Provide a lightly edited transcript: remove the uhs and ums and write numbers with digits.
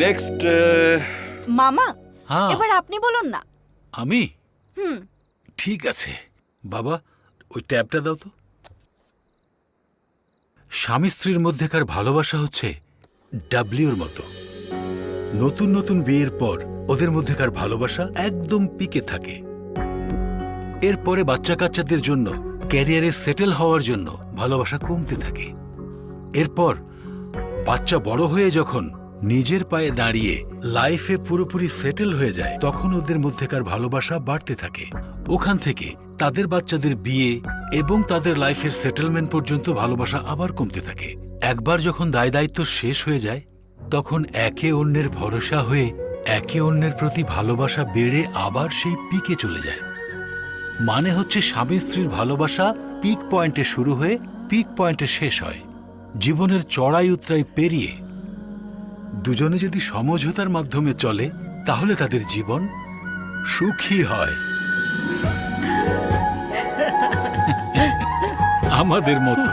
Next মামা, হ্যাঁ এবার আপনি বলুন না। আমি হুম। ঠিক আছে বাবা, ওই ট্যাবটা দাও তো। স্বামী স্ত্রীর মধ্যেকার ভালোবাসা হচ্ছে ডাব্লিউর মতো। নতুন নতুন বিয়ের পর ওদের মধ্যেকার ভালোবাসা একদম পিকে থাকে। এরপরে বাচ্চা কাচ্চাদের জন্য ক্যারিয়ারে সেটেল হওয়ার জন্য ভালোবাসা কমতে থাকে। এরপর বাচ্চা বড় হয়ে যখন নিজের পায়ে দাঁড়িয়ে লাইফে পুরোপুরি সেটেল হয়ে যায় তখন ওদের মধ্যেকার ভালোবাসা বাড়তে থাকে। ওখান থেকে তাদের বাচ্চাদের বিয়ে এবং তাদের লাইফের সেটেলমেন্ট পর্যন্ত ভালোবাসা আবার কমতে থাকে। একবার যখন দায় দায়িত্ব শেষ হয়ে যায় তখন একে অন্যের ভরসা হয়ে একে অন্যের প্রতি ভালোবাসা বেড়ে আবার সেই পিকে চলে যায়। মানে হচ্ছে স্বামী স্ত্রীর ভালোবাসা পিক পয়েন্টে শুরু হয়ে পিক পয়েন্টে শেষ হয়। জীবনের চড়াই উতরাই পেরিয়ে দুজনে যদি সমঝোতার মাধ্যমে চলে তাহলে তাদের জীবন সুখী হয় আমাদের মতো।